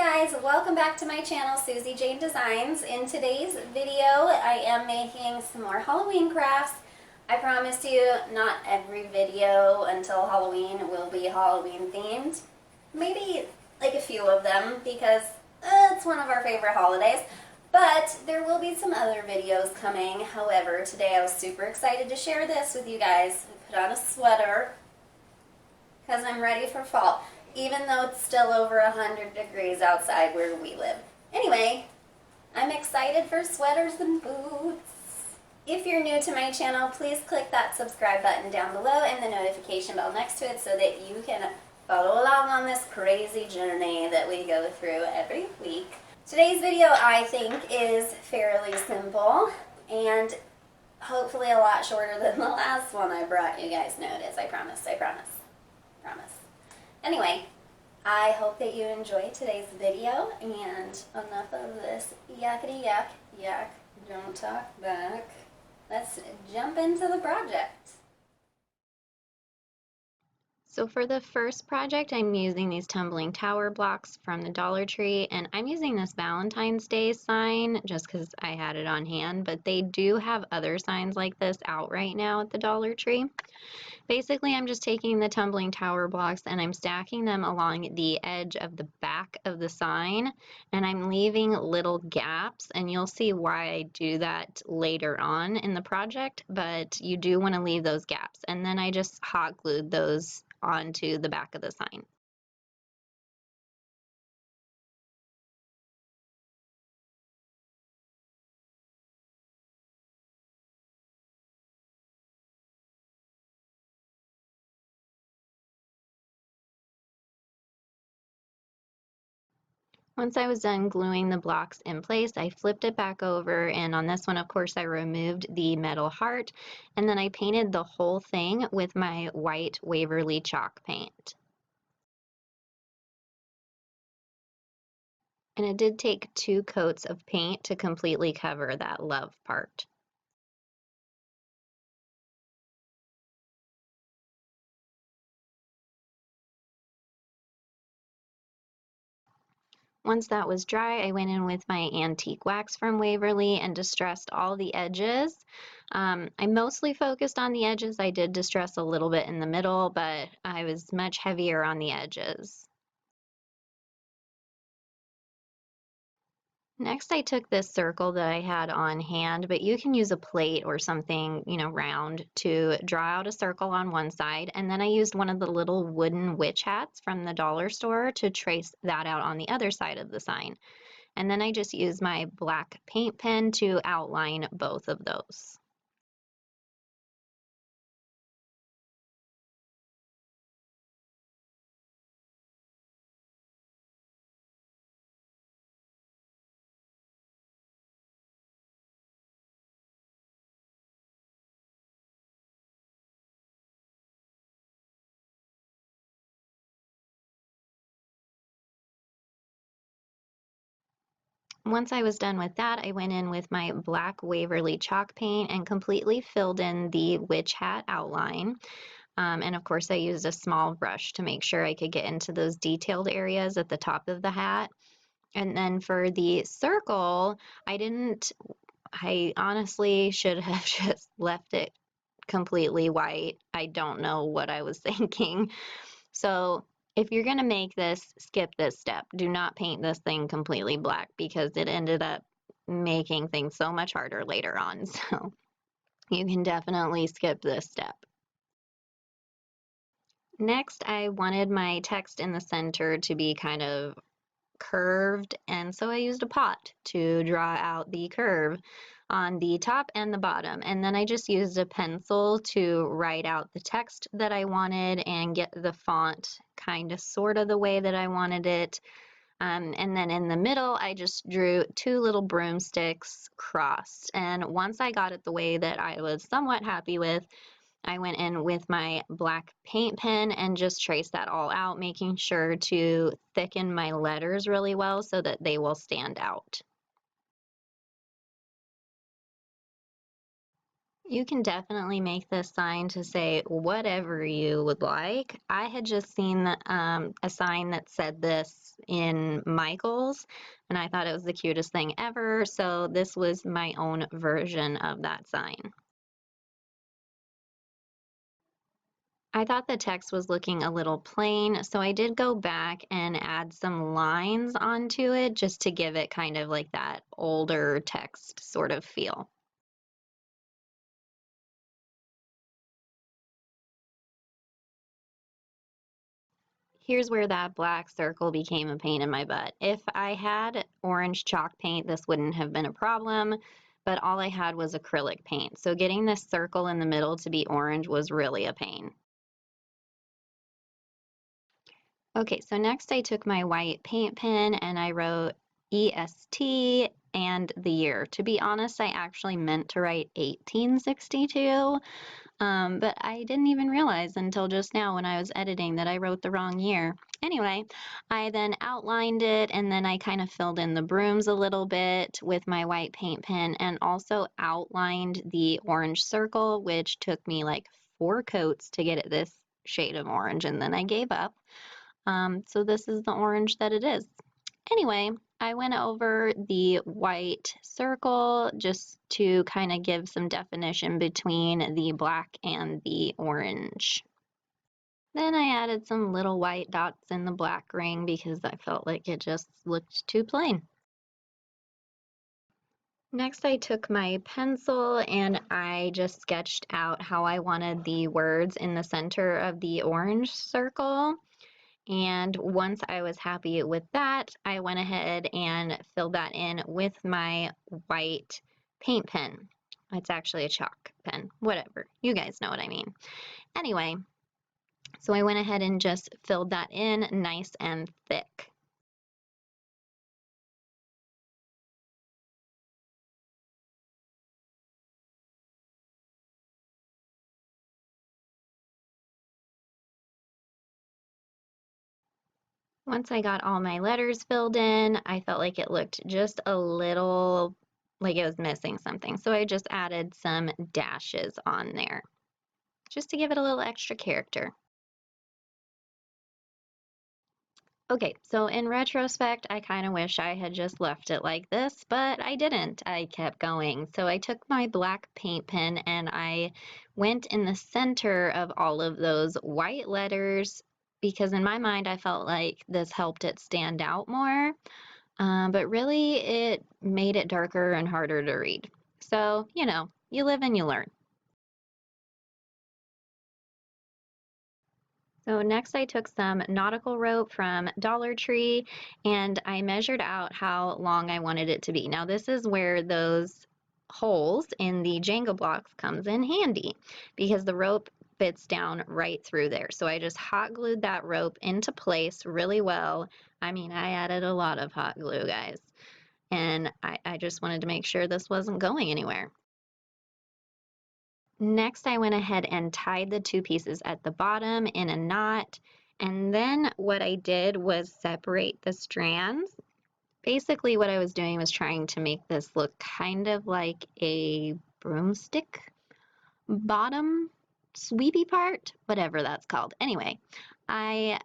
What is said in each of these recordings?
guys, welcome back to my channel, Susie Jane Designs. In today's video, I am making some more Halloween crafts. I promise you, not every video until Halloween will be Halloween themed. Maybe like a few of them because it's one of our favorite holidays. But there will be some other videos coming. However, today I was super excited to share this with you guys. I put on a sweater because I'm ready for fall, even though it's still over 100 degrees outside where we live. Anyway, I'm excited for sweaters and boots. If you're new to my channel, please click that subscribe button down below and the notification bell next to it so that you can follow along on this crazy journey that we go through every week. Today's video, I think, is fairly simple and hopefully a lot shorter than the last one I brought you guys. Notice, I promise. Anyway, I hope that you enjoy today's video, and enough of this yakety yak, don't talk back. Let's jump into the project. So for the first project, I'm using these tumbling tower blocks from the Dollar Tree, and I'm using this Valentine's Day sign just because I had it on hand, but they do have other signs like this out right now at the Dollar Tree. Basically, I'm just taking the tumbling tower blocks and I'm stacking them along the edge of the back of the sign, and I'm leaving little gaps, and you'll see why I do that later on in the project, but you do want to leave those gaps. And then I just hot glued those onto the back of the sign. Once I was done gluing the blocks in place, I flipped it back over, and on this one, of course, I removed the metal heart, and then I painted the whole thing with my white Waverly chalk paint. And it did take 2 coats of paint to completely cover that love part. Once that was dry, I went in with my antique wax from Waverly and distressed all the edges. I mostly focused on the edges. I did distress a little bit in the middle, but I was much heavier on the edges. Next, I took this circle that I had on hand, but you can use a plate or something, round to draw out a circle on one side. And then I used one of the little wooden witch hats from the dollar store to trace that out on the other side of the sign. And then I just used my black paint pen to outline both of those. Once I was done with that, I went in with my black Waverly chalk paint and completely filled in the witch hat outline. And of course, I used a small brush to make sure I could get into those detailed areas at the top of the hat. And then for the circle, I honestly should have just left it completely white. I don't know what I was thinking. So if you're going to make this, skip this step. Do not paint this thing completely black because it ended up making things so much harder later on. So you can definitely skip this step. Next, I wanted my text in the center to be kind of curved, and so I used a pot to draw out the curve on the top and the bottom, and then I just used a pencil to write out the text that I wanted and get the font kind of sort of the way that I wanted it. And then in the middle, I just drew 2 little broomsticks crossed, and once I got it the way that I was somewhat happy with, I went in with my black paint pen and just traced that all out, making sure to thicken my letters really well so that they will stand out. You can definitely make this sign to say whatever you would like. I had just seen a sign that said this in Michael's, and I thought it was the cutest thing ever, so this was my own version of that sign. I thought the text was looking a little plain, so I did go back and add some lines onto it just to give it kind of like that older text sort of feel. Here's where that black circle became a pain in my butt. If I had orange chalk paint, this wouldn't have been a problem, but all I had was acrylic paint. So getting this circle in the middle to be orange was really a pain. Okay, so next I took my white paint pen and I wrote EST and the year. To be honest, I actually meant to write 1862. But I didn't even realize until just now when I was editing that I wrote the wrong year. Anyway, I then outlined it and then I kind of filled in the brooms a little bit with my white paint pen and also outlined the orange circle, which took me like 4 coats to get it this shade of orange, and then I gave up. So this is the orange that it is. Anyway, I went over the white circle just to kind of give some definition between the black and the orange. Then I added some little white dots in the black ring because I felt like it just looked too plain. Next, I took my pencil and I just sketched out how I wanted the words in the center of the orange circle. And once I was happy with that, I went ahead and filled that in with my white paint pen. It's actually a chalk pen, whatever. You guys know what I mean. Anyway, so I went ahead and just filled that in nice and thick. Once I got all my letters filled in, I felt like it looked just a little like it was missing something. So I just added some dashes on there just to give it a little extra character. Okay, so in retrospect, I kind of wish I had just left it like this, but I didn't. I kept going. So I took my black paint pen and I went in the center of all of those white letters because in my mind, I felt like this helped it stand out more. But really, it made it darker and harder to read. So, you live and you learn. So next I took some nautical rope from Dollar Tree and I measured out how long I wanted it to be. Now this is where those holes in the Jenga blocks comes in handy because the rope fits down right through there. So I just hot glued that rope into place really well. I mean, I added a lot of hot glue, guys. And I just wanted to make sure this wasn't going anywhere. Next, I went ahead and tied the 2 pieces at the bottom in a knot. And then what I did was separate the strands. Basically, what I was doing was trying to make this look kind of like a broomstick bottom sweepy part, whatever that's called. Anyway, I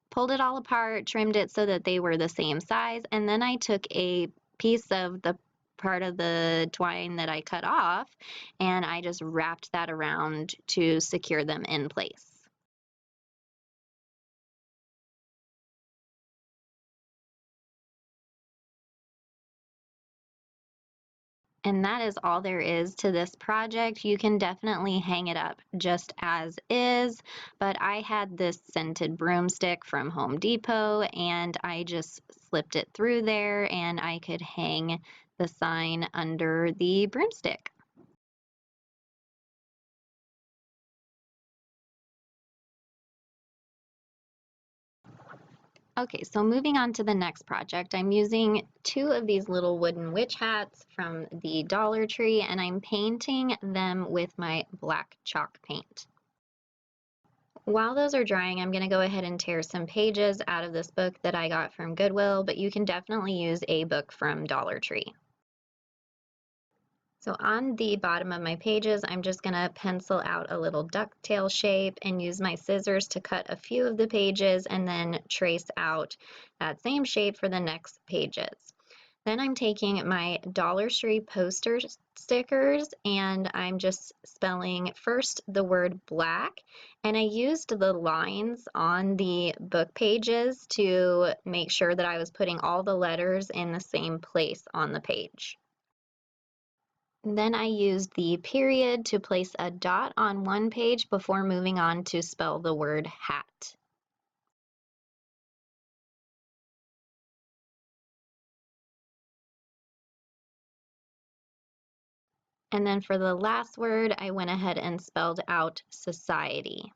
pulled it all apart, trimmed it so that they were the same size, and then I took a piece of the part of the twine that I cut off and I just wrapped that around to secure them in place. And that is all there is to this project. You can definitely hang it up just as is, but I had this scented broomstick from Home Depot and I just slipped it through there and I could hang the sign under the broomstick. Okay, so moving on to the next project, I'm using 2 of these little wooden witch hats from the Dollar Tree and I'm painting them with my black chalk paint. While those are drying, I'm going to go ahead and tear some pages out of this book that I got from Goodwill, but you can definitely use a book from Dollar Tree. So on the bottom of my pages, I'm just going to pencil out a little ducktail shape and use my scissors to cut a few of the pages and then trace out that same shape for the next pages. Then I'm taking my Dollar Tree poster stickers and I'm just spelling first the word black, and I used the lines on the book pages to make sure that I was putting all the letters in the same place on the page. Then I used the period to place a dot on one page before moving on to spell the word hat. And then for the last word, I went ahead and spelled out society.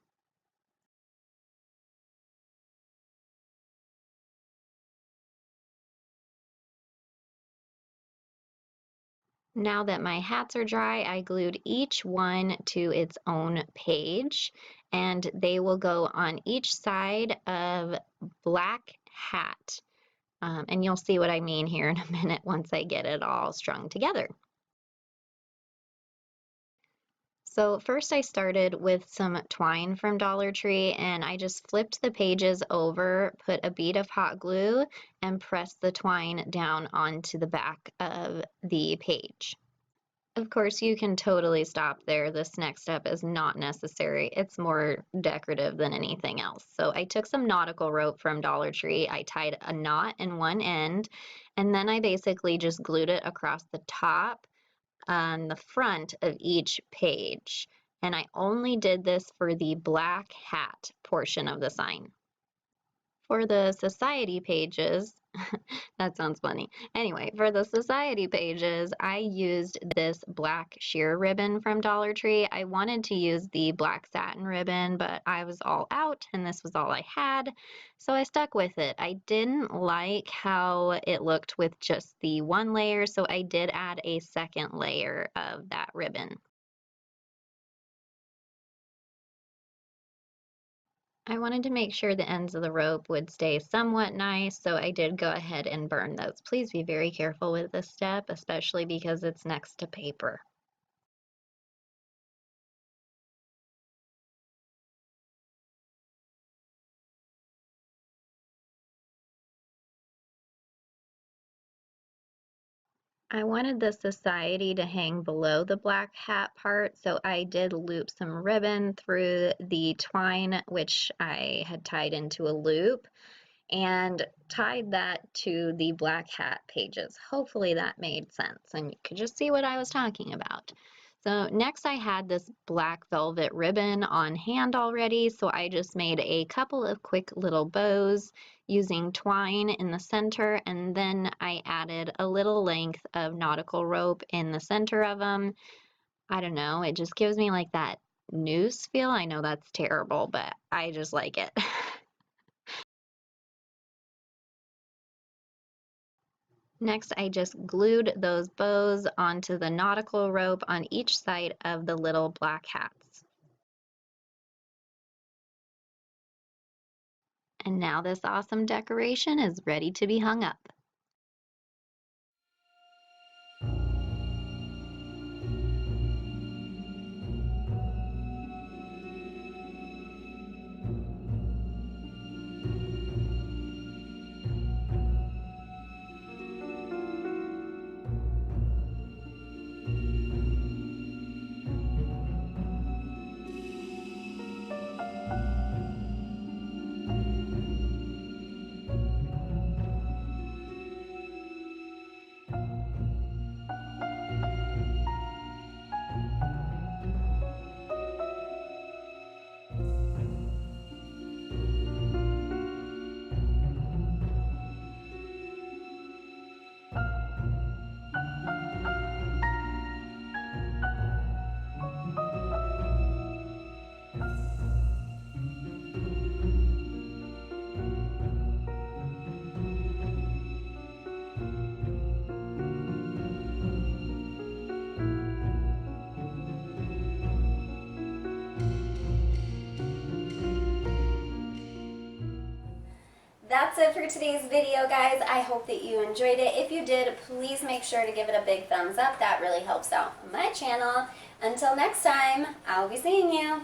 Now that my hats are dry, I glued each one to its own page, and they will go on each side of black hat. And you'll see what I mean here in a minute once I get it all strung together. So first I started with some twine from Dollar Tree, and I just flipped the pages over, put a bead of hot glue, and pressed the twine down onto the back of the page. Of course, you can totally stop there. This next step is not necessary. It's more decorative than anything else. So I took some nautical rope from Dollar Tree. I tied a knot in one end, and then I basically just glued it across the top on the front of each page. And I only did this for the black hat portion of the sign. For the society pages, that sounds funny. Anyway, for the society pages, I used this black sheer ribbon from Dollar Tree. I wanted to use the black satin ribbon, but I was all out and this was all I had, so I stuck with it. I didn't like how it looked with just the one layer, so I did add a second layer of that ribbon. I wanted to make sure the ends of the rope would stay somewhat nice, so I did go ahead and burn those. Please be very careful with this step, especially because it's next to paper. I wanted the society to hang below the black hat part, so I did loop some ribbon through the twine, which I had tied into a loop, and tied that to the black hat pages. Hopefully that made sense and you could just see what I was talking about. So next I had this black velvet ribbon on hand already, so I just made a couple of quick little bows using twine in the center, and then I added a little length of nautical rope in the center of them. I don't know, it just gives me like that noose feel. I know that's terrible, but I just like it. Next, I just glued those bows onto the nautical rope on each side of the little black hats. And now this awesome decoration is ready to be hung up. that's it for today's video, guys. I hope that you enjoyed it. If you did, please make sure to give it a big thumbs up. That really helps out my channel. Until next time, I'll be seeing you.